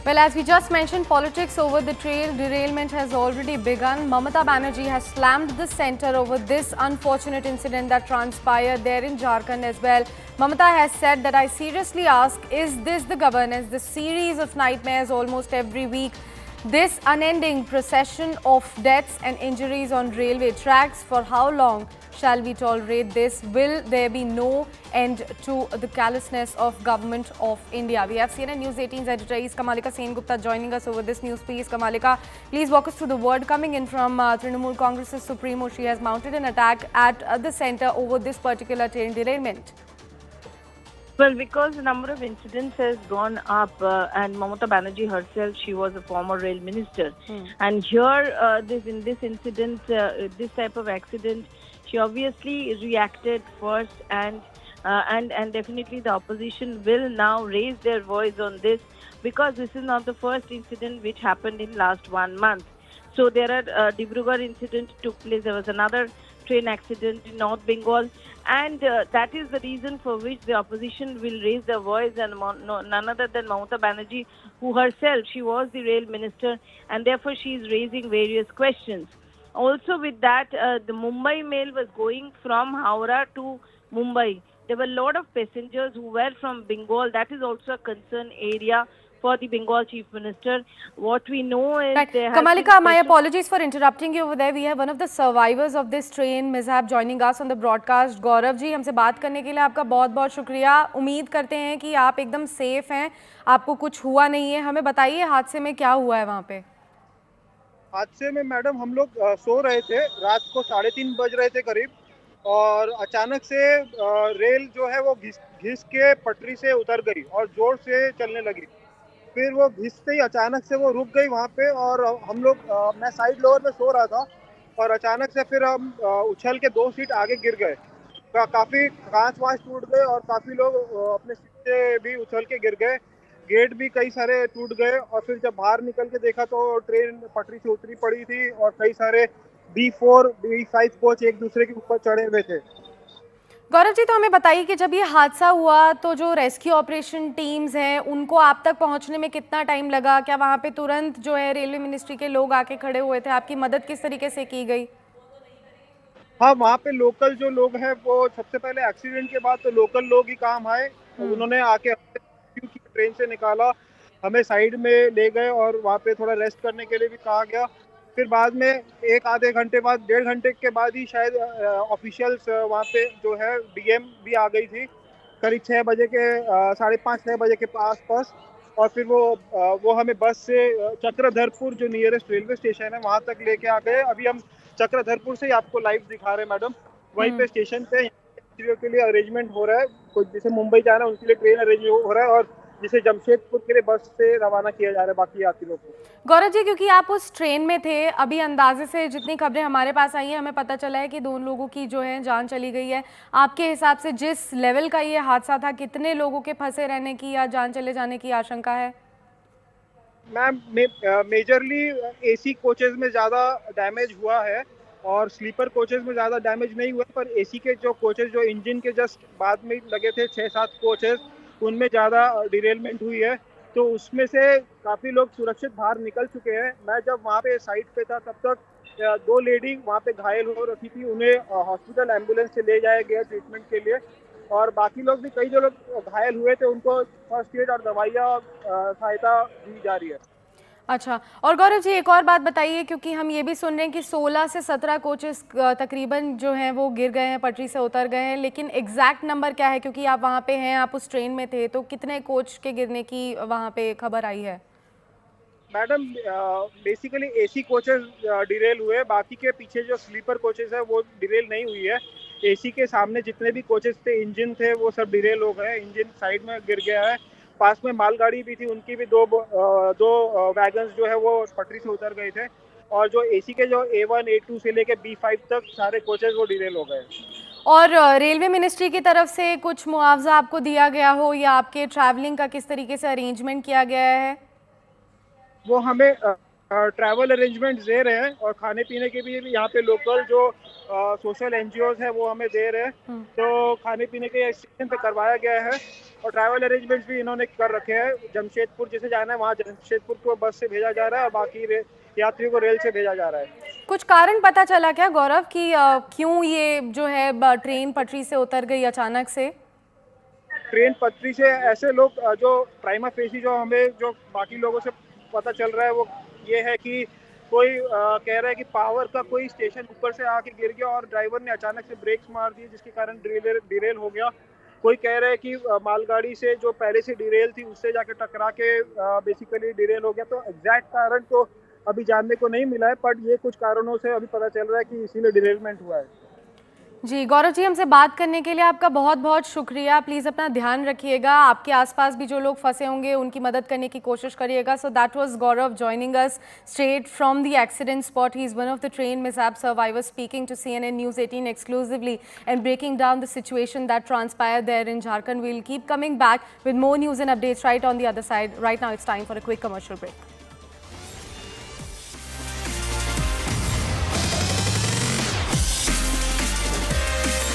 Well, as we just mentioned, politics over the train derailment has already begun. Mamata Banerjee has slammed the centre over this unfortunate incident that transpired there in Jharkhand as well. Mamata has said that I seriously ask, is this the governance? The series of nightmares almost every week. This unending procession of deaths and injuries on railway tracks. For how long shall we tolerate this? Will there be no end to the callousness of Government of India? We have CNN News 18's editor Kamalika Sengupta joining us over this news piece. Kamalika, please walk us through the word coming in from Trinamool Congress's Supremo. She has mounted an attack at the centre over this particular train derailment. Well, because the number of incidents has gone up, and Mamata Banerjee herself, she was a former rail minister, and here, in this incident, this type of accident, she obviously reacted first, and definitely the opposition will now raise their voice on this, because this is not the first incident which happened in last 1 month. So there are Dibrugarh incident took place. There was another train accident in North Bengal, and that is the reason for which the opposition will raise their voice, and none other than Mamata Banerjee, who herself, she was the rail minister, and therefore she is raising various questions. Also with that, the Mumbai mail was going from Howrah to Mumbai. There were a lot of passengers who were from Bengal. That is also a concern area for the Bengal Chief Minister. What we know is right. Kamalika, my apologies for interrupting you over there. We have one of the survivors of this train mishap joining us on the broadcast. Gaurav ji, हमसे बात करने के लिए आपका बहुत-बहुत शुक्रिया. उम्मीद करते हैं कि आप एकदम सेफ हैं, आपको कुछ हुआ नहीं है. हमें बताइए हादसे में क्या हुआ है वहाँ पे? हादसे में मैडम हम लोग सो रहे थे, रात को 3:30 बज रहे थे करीब, और अचानक से रेल जो है वो घिस के पटरी से उतर गई और जोर से चलने लगी. फिर वो घिसते ही अचानक से वो रुक गई वहाँ पे, और हम लोग मैं साइड लोअर में सो रहा था, और अचानक से फिर हम उछल के 2 सीट आगे गिर गए. काफ़ी कांच टूट गए और काफ़ी लोग अपने सीट से भी उछल के गिर गए. गेट भी कई सारे टूट गए, और फिर जब बाहर निकल के देखा तो ट्रेन पटरी से उतरी पड़ी थी, और कई सारे D4, D5 कोच एक दूसरे के ऊपर चढ़े हुए थे. गौरव जी, तो हमें बताइए कि जब ये हादसा हुआ तो जो रेस्क्यू ऑपरेशन टीम्स हैं उनको आप तक पहुंचने में कितना टाइम लगा? क्या वहां पे तुरंत जो है रेलवे मिनिस्ट्री के लोग आके खड़े हुए थे? आपकी मदद किस तरीके से की गई? हाँ, वहाँ पे लोकल जो लोग हैं वो सबसे पहले एक्सीडेंट के बाद तो लोकल लोग ही काम आए. उन्होंने आके ट्रेन से निकाला, हमें साइड में ले गए और वहाँ पे थोड़ा रेस्ट करने के लिए भी कहा गया. फिर बाद में 1-आधे घंटे बाद, 1.5 घंटे के बाद ही शायद ऑफिशियल्स वहाँ पे जो है डीएम भी आ गई थी, करीब 6 बजे के 5:30-6 बजे के आसपास. और फिर वो हमें बस से चक्रधरपुर जो नियरेस्ट रेलवे स्टेशन है वहाँ तक लेके आ गए. अभी हम चक्रधरपुर से ही आपको लाइव दिखा रहे हैं मैडम. वहीं पे स्टेशन पे यात्रियों के लिए अरेंजमेंट हो रहा है. कुछ जिसे मुंबई जाना है उनके लिए ट्रेन अरेंज हो रहा है, और जिसे जमशेदपुर के लिए बस से रवाना किया जा रहा है बाकी यात्रियों को. गौरव जी, क्योंकि आप उस ट्रेन में थे, अभी अंदाजे से जितनी खबरें हमारे पास आई हैं हमें पता चला है कि 2 लोगों की जो है जान चली गई है. आपके हिसाब से जिस लेवल का ये हादसा था, कितने लोगों के फंसे रहने की या जान चले जाने की आशंका है? मैम, मेजरली एसी कोचेज में ज़्यादा डैमेज हुआ है, और स्लीपर कोचेज में ज़्यादा डैमेज नहीं हुआ. पर एसी के जो कोचेज जो इंजन के जस्ट बाद में लगे थे, 6-7 कोचेज, उनमें ज़्यादा डिरेलमेंट हुई है. तो उसमें से काफ़ी लोग सुरक्षित बाहर निकल चुके हैं. मैं जब वहाँ पे साइड पे था तब तक 2 लेडी वहाँ पे घायल हो रखी थी. उन्हें हॉस्पिटल एम्बुलेंस से ले जाया गया ट्रीटमेंट के लिए, और बाकी लोग भी, कई जो लोग घायल हुए थे उनको फर्स्ट एड और दवाइयाँ सहायता दी जा रही है. अच्छा, और गौरव जी एक और बात बताइए, क्योंकि हम ये भी सुन रहे हैं कि 16 से 17 कोचेस तकरीबन जो हैं वो गिर गए हैं, पटरी से उतर गए हैं, लेकिन एग्जैक्ट नंबर क्या है? क्योंकि आप वहाँ पे हैं, आप उस ट्रेन में थे, तो कितने कोच के गिरने की वहाँ पे खबर आई है? Madam, basically AC coaches Daryl हुए, बाकी के पीछे जो स्लीपर कोचेस है वो डिरेल नहीं हुई है. एसी के सामने जितने भी कोचेस थे, इंजन थे, वो सब डिरेल हो गए. इंजन साइड में गिर गया है. पास में मालगाड़ी भी थी, उनकी भी दो वैगन्स जो है वो पटरी से उतर गए थे. और जो एसी के जो A1, A2 से लेके B5 तक सारे कोचेस वो डिरेल हो गए. और रेलवे मिनिस्ट्री की तरफ से कुछ मुआवजा आपको दिया गया हो, या आपके ट्रैवलिंग का किस तरीके से अरेंजमेंट किया गया है? वो हमें ट्रैवल अरेंजमेंट दे रहे हैं, और खाने पीने के भी यहाँ पे लोकल जो सोशल NGOs है वो हमें दे रहे हैं. तो खाने पीने के स्टेशन पे करवाया गया है. और ट्रैवल अरेंजमेंट्स भी इन्होंने कर रखे हैं। जमशेदपुर जिसे जाना है वहाँ जमशेदपुर को बस से भेजा जा रहा है और बाकी यात्रियों को रेल से भेजा जा रहा है। कुछ कारण पता चला क्या गौरव कि क्यों ये जो है ट्रेन पटरी से उतर गई अचानक से? ट्रेन पटरी से ऐसे लोग जो प्राइमा फेसी जो हमें जो बाकी लोगों से पता चल रहा है वो ये है कि कोई कह रहा है कि पावर का कोई स्टेशन ऊपर से आके गिर गया और ड्राइवर ने अचानक से ब्रेक्स मार दिए जिसके कारण डिरेल हो गया। कोई कह रहा है कि मालगाड़ी से जो पहले से डिरेल थी उससे जाके टकरा के बेसिकली डिरेल हो गया। तो एग्जैक्ट कारण तो अभी जानने को नहीं मिला है, बट ये कुछ कारणों से अभी पता चल रहा है कि इसीलिए डिरेलमेंट हुआ है। जी गौरव जी, हमसे बात करने के लिए आपका बहुत बहुत शुक्रिया। प्लीज़ अपना ध्यान रखिएगा, आपके आसपास भी जो लोग फंसे होंगे उनकी मदद करने की कोशिश करिएगा। So that was Gaurav joining us straight from the accident spot. He is one of the train mishap survivors speaking to CNN News 18 exclusively and breaking down the situation that transpired there in Jharkhand. We'll keep coming back with more news and updates right on the other side. Right now it's time for a quick commercial break.